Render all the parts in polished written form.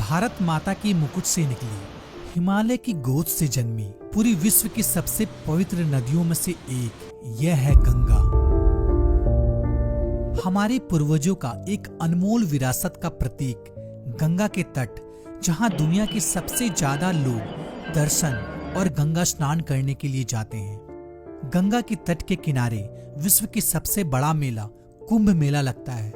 भारत माता की मुकुट से निकली, हिमालय की गोद से जन्मी, पूरी विश्व की सबसे पवित्र नदियों में से एक यह है गंगा। हमारे पूर्वजों का एक अनमोल विरासत का प्रतीक गंगा के तट, जहां दुनिया के सबसे ज्यादा लोग दर्शन और गंगा स्नान करने के लिए जाते हैं। गंगा के तट के किनारे विश्व की सबसे बड़ा मेला कुंभ मेला लगता है,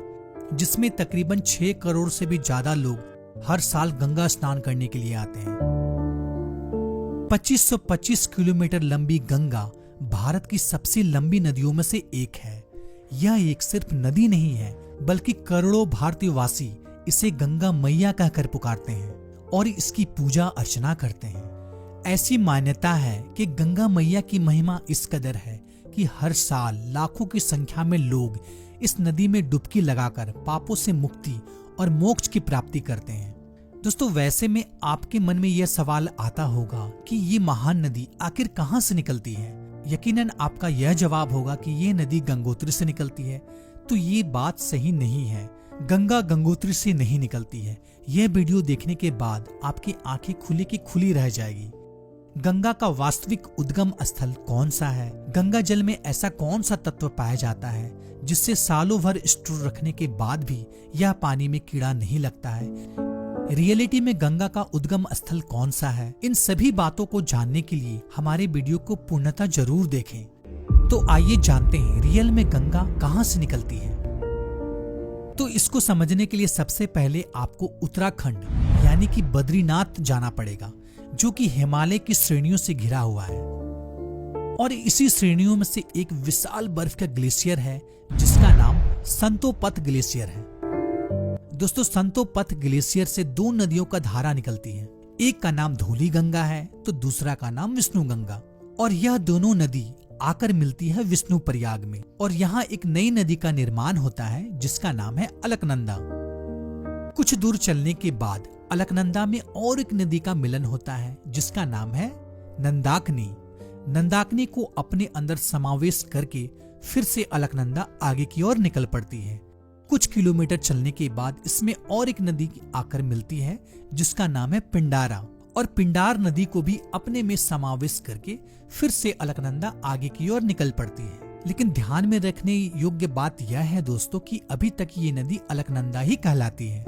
जिसमें तकरीबन 6 करोड़ से भी ज्यादा लोग हर साल गंगा स्नान करने के लिए आते हैं। 2525 किलोमीटर लंबी गंगा भारत की सबसे लंबी नदियों में से एक है। यह एक सिर्फ नदी नहीं है, बल्कि करोड़ों भारतीयवासी इसे गंगा मैया कहकर पुकारते हैं और इसकी पूजा अर्चना करते हैं। ऐसी मान्यता है कि गंगा मैया की महिमा इस कदर है कि हर साल लाखों की संख्या में लोग इस नदी में डुबकी लगाकर पापों से मुक्ति और मोक्ष की प्राप्ति करते हैं। दोस्तों, वैसे में आपके मन में यह सवाल आता होगा कि ये महान नदी आखिर कहां से निकलती है। यकीनन आपका यह जवाब होगा कि ये नदी गंगोत्री से निकलती है। तो ये बात सही नहीं है। गंगा गंगोत्री से नहीं निकलती है। यह वीडियो देखने के बाद आपकी आंखें खुली की खुली रह जाएगी। गंगा का वास्तविक उद्गम स्थल कौन सा है? गंगा जल में ऐसा कौन सा तत्व पाया जाता है जिससे सालों भर स्टोर रखने के बाद भी यह पानी में कीड़ा नहीं लगता है? रियलिटी में गंगा का उद्गम स्थल कौन सा है? इन सभी बातों को जानने के लिए हमारे वीडियो को पूर्णतः जरूर देखें। तो आइए जानते हैं रियल में गंगा कहां से निकलती है। तो इसको समझने के लिए सबसे पहले आपको उत्तराखंड यानी कि बद्रीनाथ जाना पड़ेगा, जो कि हिमालय की श्रेणियों से घिरा हुआ है। और इसी श्रेणियों में से एक विशाल बर्फ का ग्लेशियर है जिसका नाम संतोपत ग्लेशियर है। दोस्तों, संतोपत ग्लेशियर से 2 नदियों का धारा निकलती है। एक का नाम धौली गंगा है तो दूसरा का नाम विष्णु गंगा। और यह दोनों नदी आकर मिलती है विष्णु प्रयाग में, और यहाँ एक नई नदी का निर्माण होता है जिसका नाम है अलकनंदा। कुछ दूर चलने के बाद अलकनंदा में और एक नदी का मिलन होता है जिसका नाम है नंदाकनी। नंदाकनी को अपने अंदर समावेश करके फिर से अलकनंदा आगे की ओर निकल पड़ती है। कुछ किलोमीटर चलने के बाद इसमें और एक नदी आकर मिलती है जिसका नाम है पिंडारा, और पिंडार नदी को भी अपने में समावेश करके फिर से अलकनंदा आगे की ओर निकल पड़ती है। लेकिन ध्यान में रखने योग्य बात यह है दोस्तों कि अभी तक ये नदी अलकनंदा ही कहलाती है।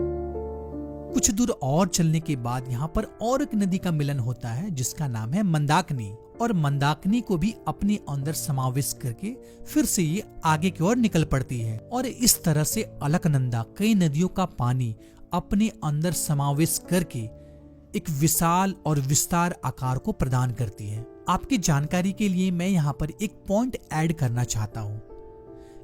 कुछ दूर और चलने के बाद यहाँ पर और एक नदी का मिलन होता है जिसका नाम है मंदाकिनी, और मंदाकिनी को भी अपने अंदर समावेश करके फिर से ये आगे की ओर निकल पड़ती है। और इस तरह से अलकनंदा कई नदियों का पानी अपने अंदर समावेश करके एक विशाल और विस्तार आकार को प्रदान करती है। आपकी जानकारी के लिए मैं यहाँ पर एक पॉइंट ऐड करना चाहता हूँ।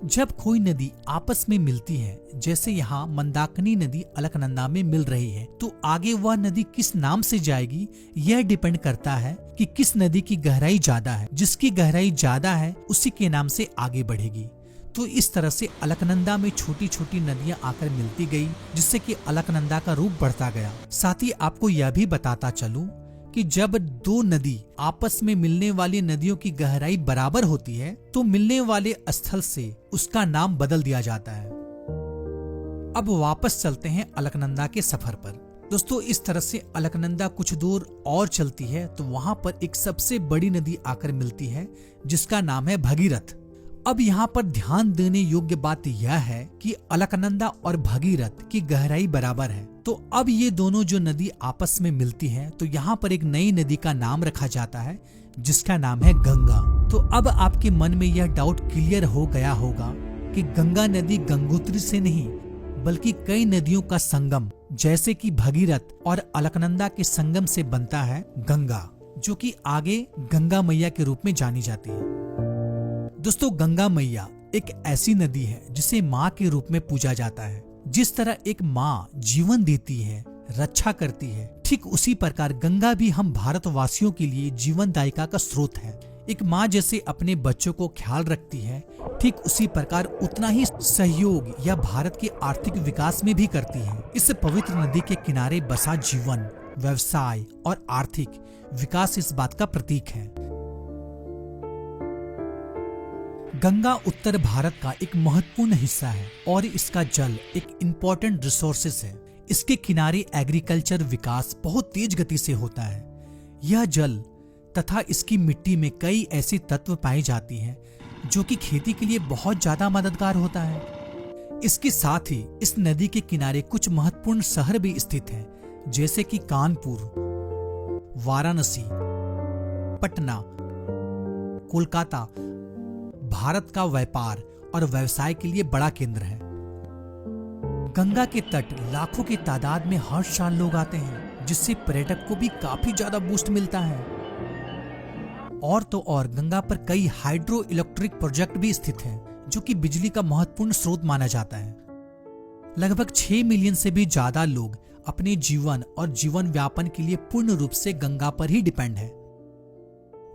जब कोई नदी आपस में मिलती है, जैसे यहाँ मंदाकिनी नदी अलकनंदा में मिल रही है, तो आगे वह नदी किस नाम से जाएगी यह डिपेंड करता है कि किस नदी की गहराई ज्यादा है। जिसकी गहराई ज्यादा है उसी के नाम से आगे बढ़ेगी। तो इस तरह से अलकनंदा में छोटी छोटी नदियां आकर मिलती गई, जिससे कि अलकनंदा का रूप बढ़ता गया। साथ ही आपको यह भी बताता चलूं कि जब 2 नदी आपस में मिलने वाली नदियों की गहराई बराबर होती है तो मिलने वाले स्थल से उसका नाम बदल दिया जाता है। अब वापस चलते हैं अलकनंदा के सफर पर। दोस्तों, इस तरह से अलकनंदा कुछ दूर और चलती है तो वहां पर एक सबसे बड़ी नदी आकर मिलती है जिसका नाम है भगीरथ। अब यहाँ पर ध्यान देने योग्य बात यह है कि अलकनंदा और भगीरथ की गहराई बराबर है। तो अब ये दोनों जो नदी आपस में मिलती है तो यहाँ पर एक नई नदी का नाम रखा जाता है जिसका नाम है गंगा। तो अब आपके मन में यह डाउट क्लियर हो गया होगा कि गंगा नदी गंगोत्री से नहीं बल्कि कई नदियों का संगम, जैसे कि भगीरथ और अलकनंदा के संगम से बनता है गंगा, जो कि आगे गंगा मैया के रूप में जानी जाती है। दोस्तों, गंगा मैया एक ऐसी नदी है जिसे माँ के रूप में पूजा जाता है। जिस तरह एक माँ जीवन देती है, रक्षा करती है, ठीक उसी प्रकार गंगा भी हम भारतवासियों के लिए जीवनदायिका का स्रोत है। एक माँ जैसे अपने बच्चों को ख्याल रखती है, ठीक उसी प्रकार उतना ही सहयोग या भारत के आर्थिक विकास में भी करती है। इस पवित्र नदी के किनारे बसा जीवन, व्यवसाय और आर्थिक विकास इस बात का प्रतीक है। गंगा उत्तर भारत का एक महत्वपूर्ण हिस्सा है और इसका जल एक इम्पोर्टेंट रिसोर्सेस है। इसके किनारे एग्रीकल्चर विकास बहुत तेज गति से होता है। यह जल तथा इसकी मिट्टी में कई ऐसे तत्व पाए जाते हैं जो कि खेती के लिए बहुत ज्यादा मददगार होता है। इसके साथ ही इस नदी के किनारे कुछ महत्वपूर्ण शहर भी स्थित हैं, जैसे कि कानपुर, वाराणसी, पटना, कोलकाता भारत का व्यापार और व्यवसाय के लिए बड़ा केंद्र है। गंगा के तट लाखों की तादाद में हर साल लोग आते हैं, जिससे पर्यटक को भी काफी ज्यादा बूस्ट मिलता है। और तो और गंगा पर कई हाइड्रो इलेक्ट्रिक प्रोजेक्ट भी स्थित हैं, जो कि बिजली का महत्वपूर्ण स्रोत माना जाता है। लगभग 6 मिलियन से भी ज्यादा लोग अपने जीवन और जीवन व्यापन के लिए पूर्ण रूप से गंगा पर ही डिपेंड है।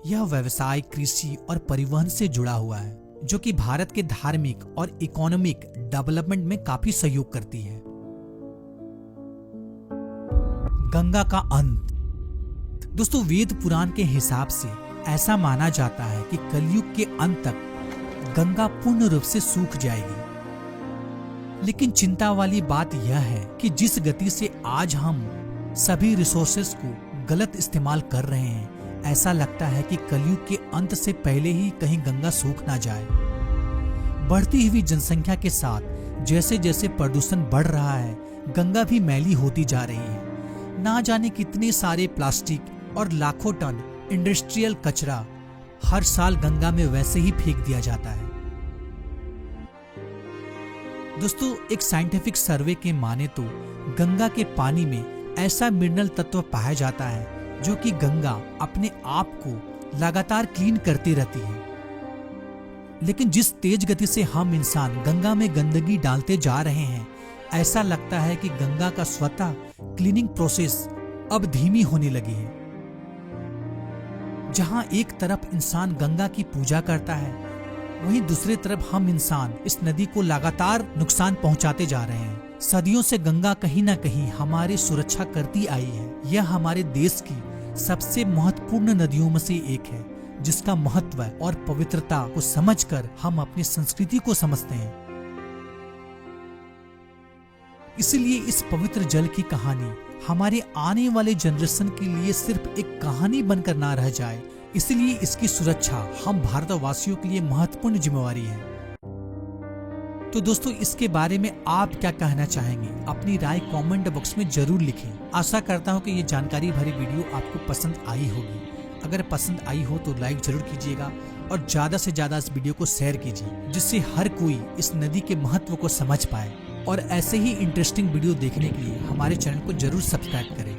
यह व्यवसाय, कृषि और परिवहन से जुड़ा हुआ है, जो कि भारत के धार्मिक और इकोनॉमिक डेवलपमेंट में काफी सहयोग करती है। गंगा का अंत। दोस्तों, वेद पुराण के हिसाब से ऐसा माना जाता है कि कलयुग के अंत तक गंगा पूर्ण रूप से सूख जाएगी। लेकिन चिंता वाली बात यह है कि जिस गति से आज हम सभी रिसोर्सेस को गलत इस्तेमाल कर रहे हैं, ऐसा लगता है कि कलयुग के अंत से पहले ही कहीं गंगा सूख ना जाए। बढ़ती हुई जनसंख्या के साथ जैसे जैसे प्रदूषण बढ़ रहा है, गंगा भी मैली होती जा रही है। ना जाने कितने सारे प्लास्टिक और लाखों टन इंडस्ट्रियल कचरा हर साल गंगा में वैसे ही फेंक दिया जाता है। दोस्तों, एक साइंटिफिक सर्वे के माने तो गंगा के पानी में ऐसा मिनरल तत्व पाया जाता है जो कि गंगा अपने आप को लगातार क्लीन करती रहती है। लेकिन जिस तेज गति से हम इंसान गंगा में गंदगी डालते जा रहे हैं, ऐसा लगता है कि गंगा का स्वतः क्लीनिंग प्रोसेस अब धीमी होने लगी है। जहां एक तरफ इंसान गंगा की पूजा करता है, वहीं दूसरी तरफ हम इंसान इस नदी को लगातार नुकसान पहुंचाते जा रहे हैं। सदियों से गंगा कहीं ना कहीं हमारी सुरक्षा करती आई है। यह हमारे देश की सबसे महत्वपूर्ण नदियों में से एक है, जिसका महत्व और पवित्रता को समझकर हम अपनी संस्कृति को समझते हैं। इसलिए इस पवित्र जल की कहानी हमारे आने वाले जनरेशन के लिए सिर्फ एक कहानी बनकर ना रह जाए, इसलिए इसकी सुरक्षा हम भारतवासियों के लिए महत्वपूर्ण जिम्मेवारी है। तो दोस्तों, इसके बारे में आप क्या कहना चाहेंगे? अपनी राय कमेंट बॉक्स में जरूर लिखें। आशा करता हूं कि ये जानकारी भरी वीडियो आपको पसंद आई होगी। अगर पसंद आई हो तो लाइक जरूर कीजिएगा और ज्यादा से ज्यादा इस वीडियो को शेयर कीजिए, जिससे हर कोई इस नदी के महत्व को समझ पाए। और ऐसे ही इंटरेस्टिंग वीडियो देखने के लिए हमारे चैनल को जरूर सब्सक्राइब करें।